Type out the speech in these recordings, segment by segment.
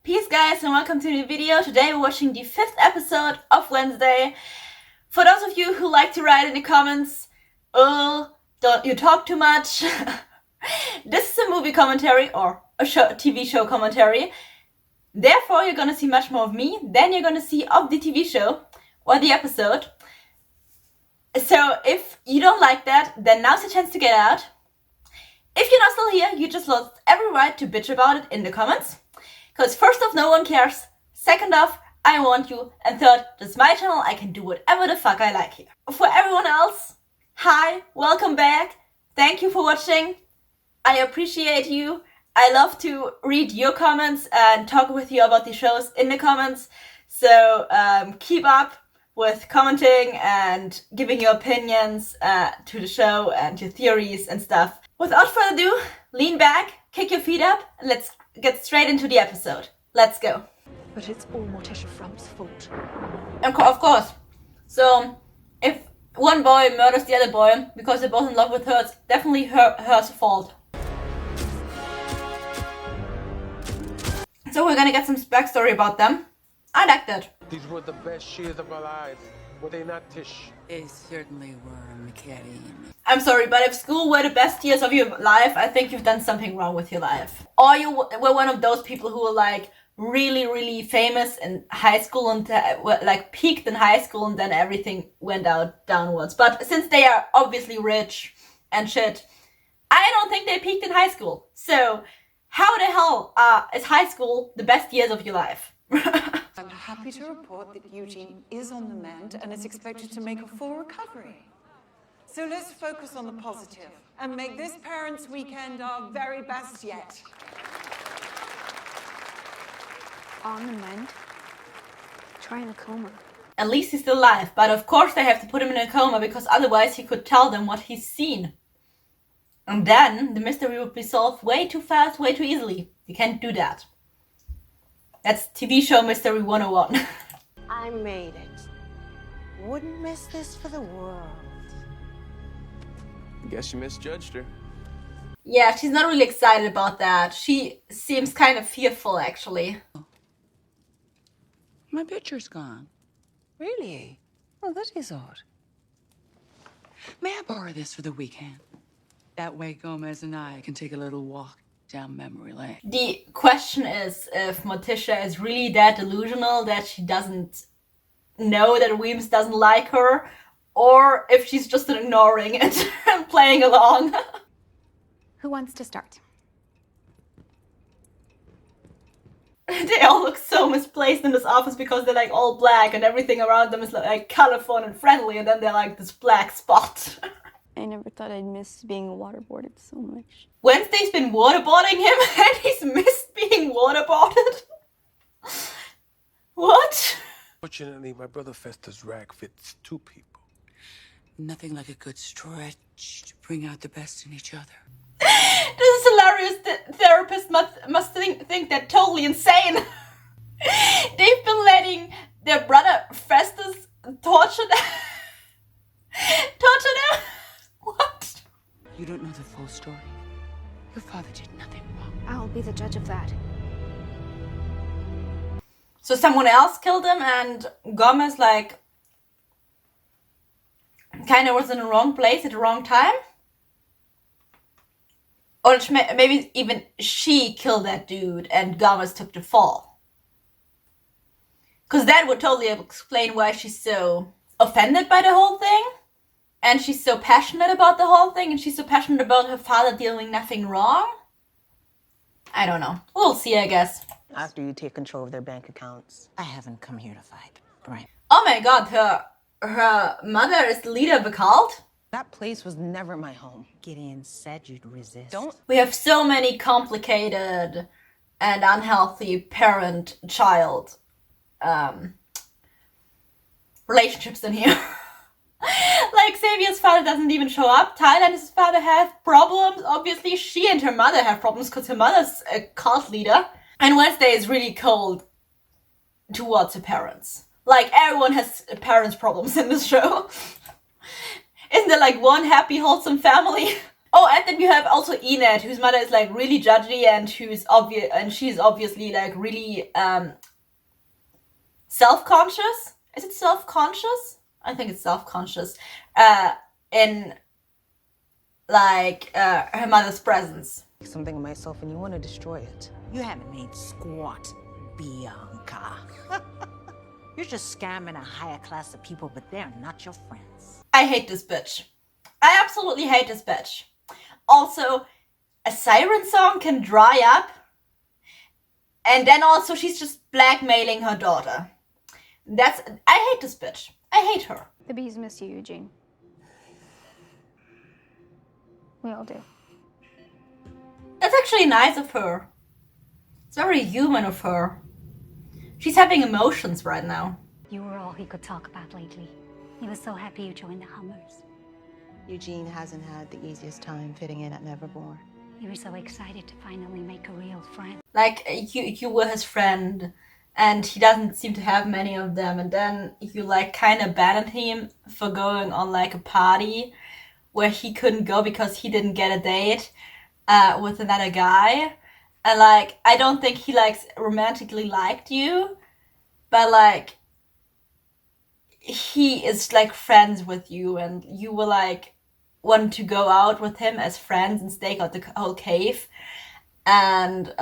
Peace guys and welcome to the video. Today we're watching the 5th episode of Wednesday. For those of you who like to write in the comments, oh, don't you talk too much. This is a movie commentary or a TV show commentary. Therefore you're gonna see much more of me than you're gonna see of the TV show or the episode. So if you don't like that, then now's the chance to get out. If you're not still here, you just lost every right to bitch about it in the comments. Because first off, no one cares. Second off, I want you. And third, this is my channel. I can do whatever the fuck I like here. For everyone else, hi, welcome back. Thank you for watching. I appreciate you. I love to read your comments and talk with you about the shows in the comments. So keep up with commenting and giving your opinions to the show and your theories and stuff. Without further ado, lean back, kick your feet up, and let's get straight into the episode. Let's go. But it's all Morticia Frump's fault. Of course. So, if one boy murders the other boy because they're both in love with her, it's definitely her's fault. So we're gonna get some backstory about them. I like that. These were the best years of our lives. Were they not, Tish? They certainly were, McKetty. I'm sorry, but if school were the best years of your life, I think you've done something wrong with your life. Or you were one of those people who were like really, really famous in high school and like peaked in high school and then everything went out downwards. But since they are obviously rich and shit, I don't think they peaked in high school. So how the hell is high school the best years of your life? I'm happy to report that Eugene is on the mend and is expected to make a full recovery. So let's focus on the positive and make this Parents' Weekend our very best yet. On the mend? Try in a coma. At least he's still alive, but of course they have to put him in a coma because otherwise he could tell them what he's seen. And then the mystery would be solved way too fast, way too easily. You can't do that. That's TV show Mystery 101. I made it. Wouldn't miss this for the world. Guess you misjudged her. Yeah, she's not really excited about that. She seems kind of fearful, actually. My picture's gone. Really? Oh, that is odd. May I borrow this for the weekend? That way Gomez and I can take a little walk down memory lane. The question is if Morticia is really that delusional that she doesn't know that Weems doesn't like her, or if she's just ignoring it and playing along. Who wants to start? They all look so misplaced in this office because they're like all black and everything around them is like colorful and friendly, and then they're like this black spot. I never thought I'd miss being waterboarded so much. Wednesday's been waterboarding him and he's missed being waterboarded? What? Fortunately, my brother Festa's rag fits two people. Nothing like a good stretch to bring out the best in each other. This is hilarious. The therapist must think they're totally insane. They've been letting their brother Festus torture them. Torture them? What? You don't know the full story. Your father did nothing wrong. I'll be the judge of that. So someone else killed him and Gomez like kind of was in the wrong place at the wrong time? Or maybe even she killed that dude and Gomez took the fall. Because that would totally explain why she's so offended by the whole thing. And she's so passionate about the whole thing. And she's so passionate about her father doing nothing wrong. I don't know. We'll see, I guess. After you take control of their bank accounts. I haven't come here to fight, right? Oh my god, her mother is the leader of a cult? That place was never my home. Gideon said you'd resist. Don't. We have so many complicated and unhealthy parent-child relationships in here. Like Xavier's father doesn't even show up. Tyler and his father have problems. Obviously, she and her mother have problems because her mother's a cult leader. And Wednesday is really cold towards her parents. Like, everyone has parents' problems in this show. Isn't there like one happy, wholesome family? Oh, and then you have also Enid, whose mother is like really judgy and she's obviously like really self-conscious. Is it self-conscious? I think it's self-conscious. In like her mother's presence. Something of myself and you want to destroy it. You haven't made squat, Bianca. You're just scamming a higher class of people, but they're not your friends. I hate this bitch. I absolutely hate this bitch. Also, a siren song can dry up. And then also she's just blackmailing her daughter. I hate this bitch. I hate her. The bees miss you, Eugene. We all do. That's actually nice of her. It's very human of her. She's having emotions right now. You were all he could talk about lately. He was so happy you joined the Hummers. Eugene hasn't had the easiest time fitting in at Nevermore. You were so excited to finally make a real friend. Like, you were his friend, and he doesn't seem to have many of them, and then you, like, kind of abandoned him for going on, like, a party where he couldn't go because he didn't get a date with another guy. And, like, I don't think he, like, romantically liked you, but, like, he is, like, friends with you, and you were, like, wanted to go out with him as friends and stake out the whole cave. And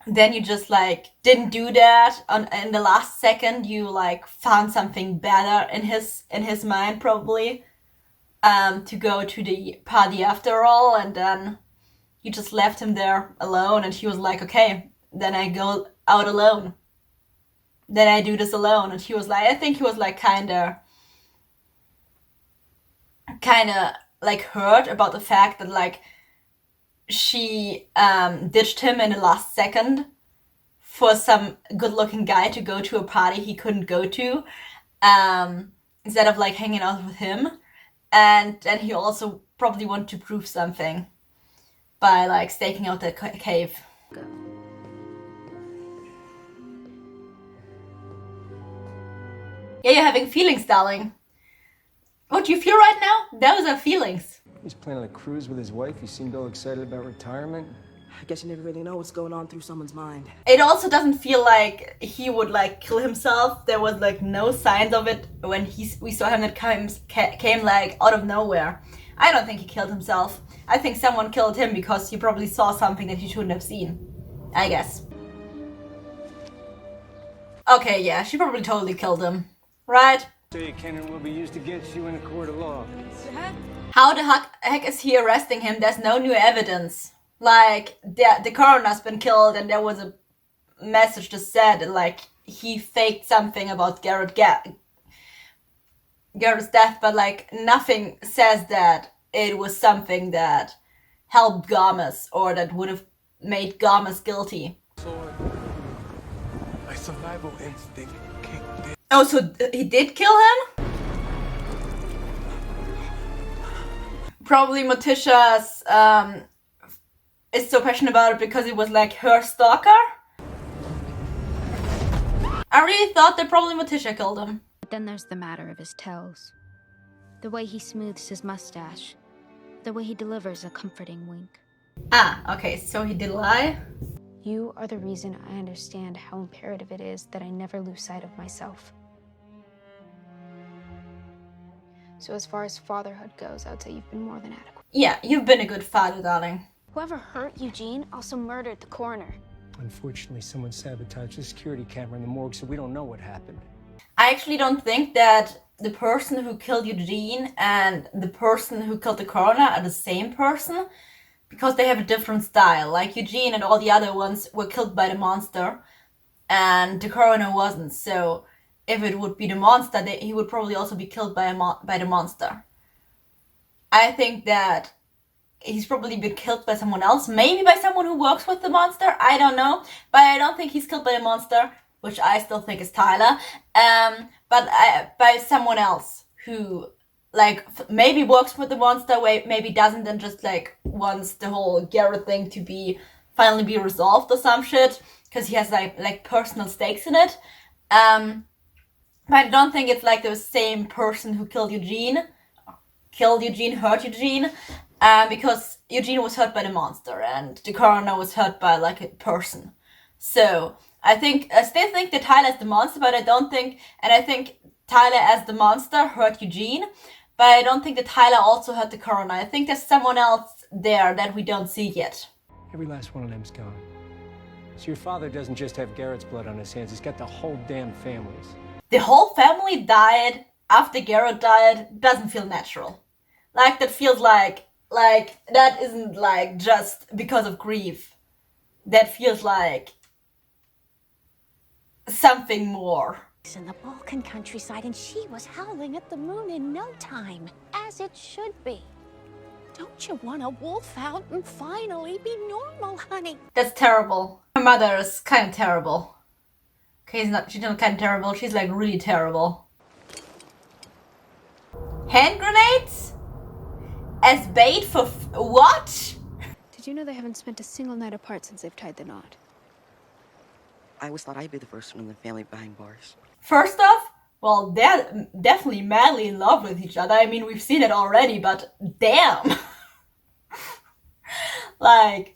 then you just, like, didn't do that. In the last second, you, like, found something better in his mind, probably, to go to the party after all, and then you just left him there alone, and he was like, okay, then I go out alone. Then I do this alone. And he was like, I think he was like kind of like hurt about the fact that like she ditched him in the last second for some good looking guy to go to a party he couldn't go to, instead of like hanging out with him. And then he also probably wanted to prove something by like staking out the cave. Yeah, you're having feelings, darling. What do you feel right now? Those are feelings. He's planning a cruise with his wife. He seemed all excited about retirement. I guess you never really know what's going on through someone's mind. It also doesn't feel like he would like kill himself. There was like no signs of it when we saw him. That came like out of nowhere. I don't think he killed himself. I think someone killed him because he probably saw something that he shouldn't have seen. I guess. Okay, yeah, she probably totally killed him. Right? Say Kenan will be used against you in a court of law. How the heck is he arresting him? There's no new evidence. Like, the coroner's been killed and there was a message that said, like, he faked something about Garrett's death, but, like, nothing says that it was something that helped Gomez or that would have made Gomez guilty. So, my survival instinct kicked in. Oh, so he did kill him? Probably Morticia's is so passionate about it because it was like her stalker. I really thought that probably Morticia killed him. But then there's the matter of his tells. The way he smooths his mustache. The way he delivers a comforting wink. Ah, okay, so he did lie. You are the reason I understand how imperative it is that I never lose sight of myself. So as far as fatherhood goes, I would say you've been more than adequate. Yeah, you've been a good father, darling. Whoever hurt Eugene also murdered the coroner. Unfortunately, someone sabotaged the security camera in the morgue, so we don't know what happened. I actually don't think that the person who killed Eugene and the person who killed the coroner are the same person, because they have a different style. Like Eugene and all the other ones were killed by the monster, and the coroner wasn't. So if it would be the monster, he would probably also be killed by the monster. I think that he's probably been killed by someone else, maybe by someone who works with the monster, I don't know. But I don't think he's killed by the monster, which I still think is Tyler, but by someone else who, like, maybe works with the monster, maybe doesn't, and just, like, wants the whole Garrett thing to finally be resolved or some shit, because he has, like personal stakes in it. But I don't think it's, like, the same person who killed Eugene. killed Eugene, hurt Eugene, because Eugene was hurt by the monster and the coroner was hurt by like a person. So I still think that Tyler is the monster, but I think Tyler as the monster hurt Eugene, but I don't think that Tyler also hurt the coroner. I think there's someone else there that we don't see yet. Every last one of them's gone. So your father doesn't just have Garrett's blood on his hands, he's got the whole damn families. The whole family died after Garrett died doesn't feel natural. Like, that feels like that isn't like just because of grief. That feels like something more. In the Balkan countryside, and she was howling at the moon in no time, as it should be. Don't you want a wolf out and finally be normal, honey? That's terrible. Her mother is kind of terrible. Okay, she's not kind of terrible, she's like really terrible. Hand grenades? As bait for what? Did you know they haven't spent a single night apart since they've tied the knot? I always thought I'd be the first one in the family behind bars. First off, well, they're definitely madly in love with each other. I mean, we've seen it already, but damn. Like,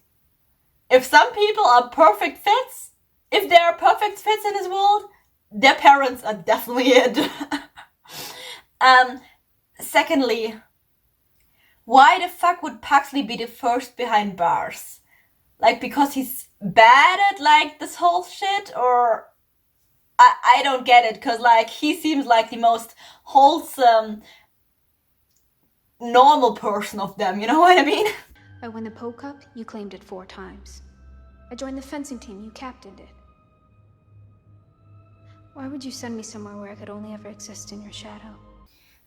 if some people are perfect fits, if there are perfect fits in this world, their parents are definitely it. Secondly, why the fuck would Pugsley be the first behind bars? Like, because he's bad at, like, this whole shit? Or... I don't get it, because, like, he seems like the most wholesome, normal person of them, you know what I mean? I won the Poe Cup, you claimed it 4 times. I joined the fencing team, you captained it. Why would you send me somewhere where I could only ever exist in your shadow?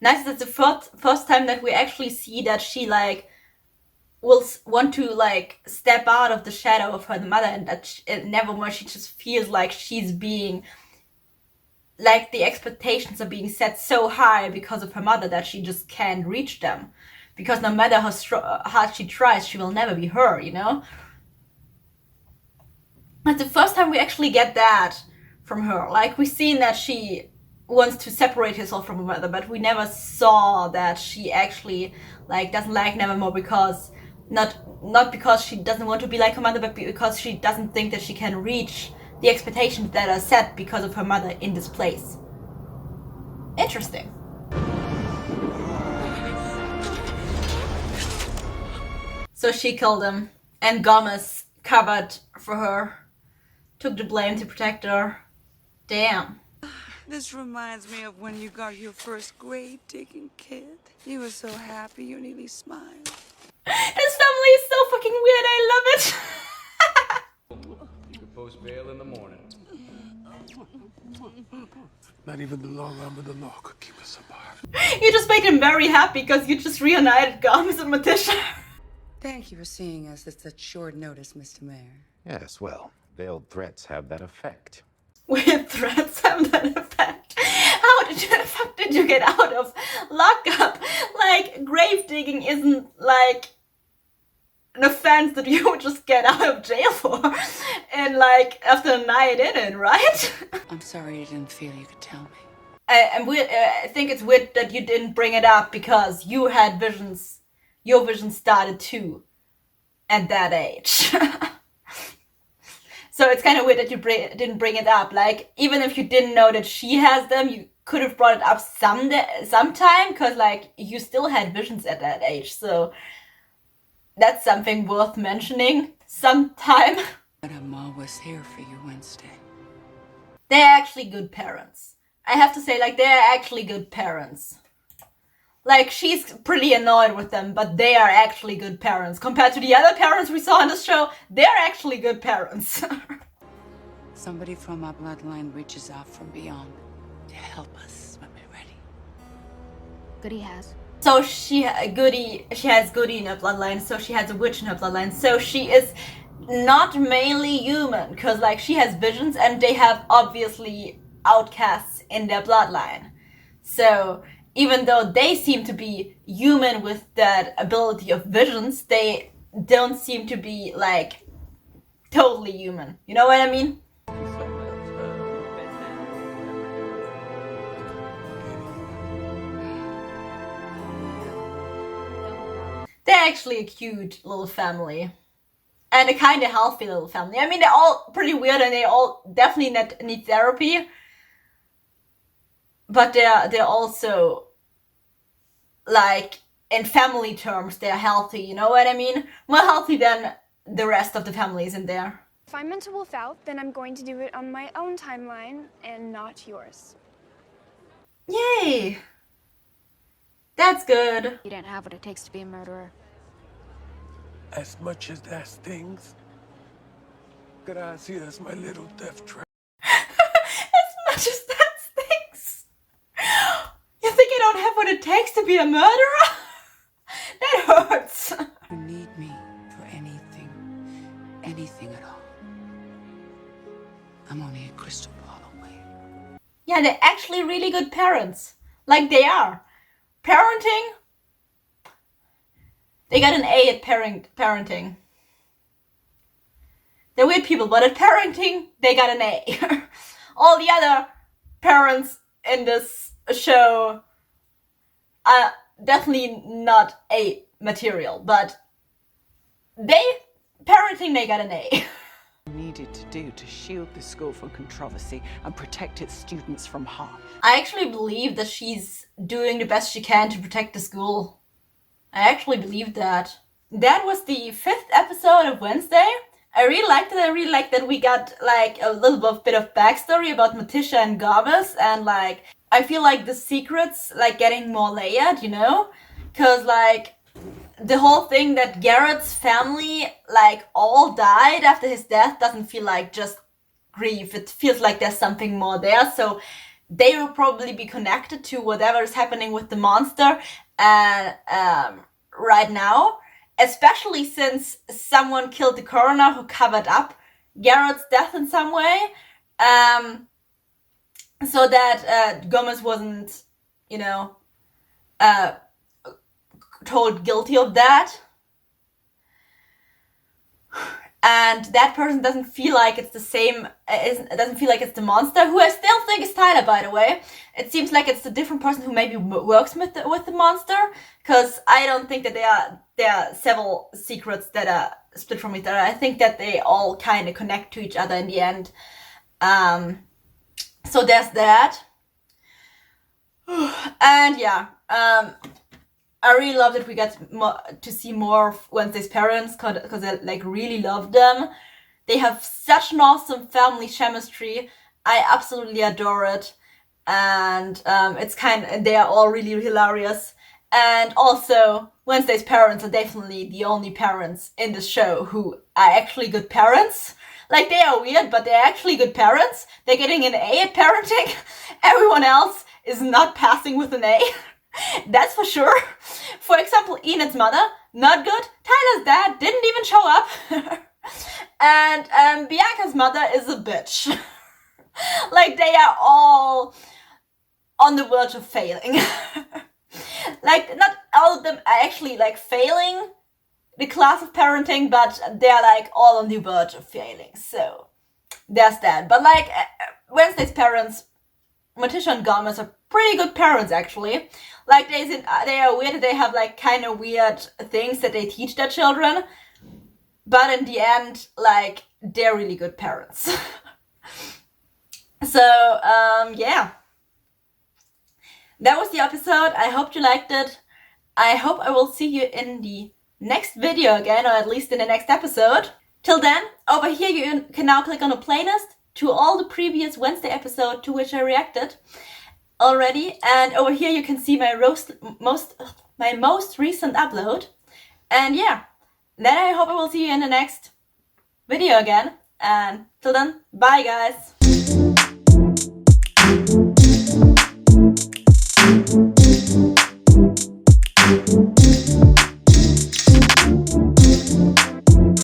Nice, that's the first time that we actually see that she, like, will want to, like, step out of the shadow of her mother, and that never more she just feels like she's being... like, the expectations are being set so high because of her mother that she just can't reach them. Because no matter how hard she tries, she will never be her, you know? It's the first time we actually get that from her. Like, we've seen that she wants to separate herself from her mother, but we never saw that she actually, like, doesn't like Nevermore because... Not because she doesn't want to be like her mother, but because she doesn't think that she can reach the expectations that are set because of her mother in this place. Interesting. So she killed him, and Gomez covered for her, took the blame to protect her. Damn. This reminds me of when you got your first grave-digging kid. You were so happy you nearly smiled. This family is so fucking weird, I love it. You can post bail in the morning. Not even the long arm of the law could keep us apart. You just made him very happy because you just reunited Gomez and Morticia. Thank you for seeing us at such short notice, Mr. Mayor. Yes, well, veiled threats have that effect. Weird threats have that effect. How the fuck did you get out of lockup? Like, grave digging isn't like an offense that you would just get out of jail for, and like after a night in it, right? I'm sorry you didn't feel you could tell me. I think it's weird that you didn't bring it up because you had visions. Your vision started too at that age. So it's kind of weird that you didn't bring it up. Like, even if you didn't know that she has them, you could have brought it up sometime, because like you still had visions at that age. So that's something worth mentioning sometime. But I'm always here for you, Wednesday. They're actually good parents. I have to say, like, they're actually good parents. Like, she's pretty annoyed with them, but they are actually good parents. Compared to the other parents we saw on this show, they're actually good parents. Somebody from our bloodline reaches out from beyond to help us when we're ready. Goody has. So she has Goody in her bloodline, so she has a witch in her bloodline. So she is not mainly human, because like she has visions and they have obviously outcasts in their bloodline. So even though they seem to be human with that ability of visions, they don't seem to be like totally human. You know what I mean? they're actually a cute little family. And a kind of healthy little family. I mean, they're all pretty weird and they all definitely need therapy. But they're also, like, in family terms, they're healthy, you know what I mean? More healthy than the rest of the families in there. If I'm meant to wolf out, then I'm going to do it on my own timeline and not yours. Yay! That's good. You don't have what it takes to be a murderer. As much as that stings, gracias, my little death trap. As much as that stinks. You think I don't have what it takes to be a murderer? That hurts. You need me for anything at all. I'm only a crystal ball away. Yeah, they're actually really good parents. Like they are. Parenting, they got an A at parenting. They're weird people, but at parenting, they got an A. All the other parents in this show are definitely not A material, but parenting, they got an A. Needed to do to shield the school from controversy and protect its students from harm. I actually believe that she's doing the best she can to protect the school. I actually believe that. That was the 5th episode of Wednesday. I really liked it. I really liked that we got like a little bit of backstory about Morticia and Gomez, and like I feel like the secrets like getting more layered, you know? Cause like the whole thing that Garrett's family like all died after his death doesn't feel like just grief. It feels like there's something more there. So they will probably be connected to whatever is happening with the monster right now. Especially since someone killed the coroner who covered up Garrett's death in some way. So that Gomez wasn't, you know, told guilty of that. And that person doesn't feel like it's the same, doesn't feel like it's the monster, who I still think is Tyler, by the way. It seems like it's a different person who maybe works with the monster, because I don't think that there are several secrets that are split from each other. I think that they all kind of connect to each other in the end. So there's that. And yeah, I really love that we got to see more of Wednesday's parents, because I like really love them. They have such an awesome family chemistry. I absolutely adore it, and they are all really hilarious. And also, Wednesday's parents are definitely the only parents in the show who are actually good parents. Like, they are weird, but they're actually good parents. They're getting an A at parenting. Everyone else is not passing with an A. That's for sure. For example, Enid's mother, not good. Tyler's dad didn't even show up. And Bianca's mother is a bitch. Like, they are all on the verge of failing. Like, not all of them are actually, like, failing the class of parenting, but they're, like, all on the verge of failing. So, there's that. But, like, Wednesday's parents, Morticia and Gomez, are pretty good parents, actually. Like, they are weird, they have, like, kind of weird things that they teach their children. But in the end, like, they're really good parents. So, yeah. That was the episode. I hope you liked it. I hope I will see you in the next video again, or at least in the next episode. Till then, over here you can now click on a playlist to all the previous Wednesday episodes to which I reacted already. And over here you can see my most recent upload. And yeah, then I hope I will see you in the next video again. And till then, bye guys!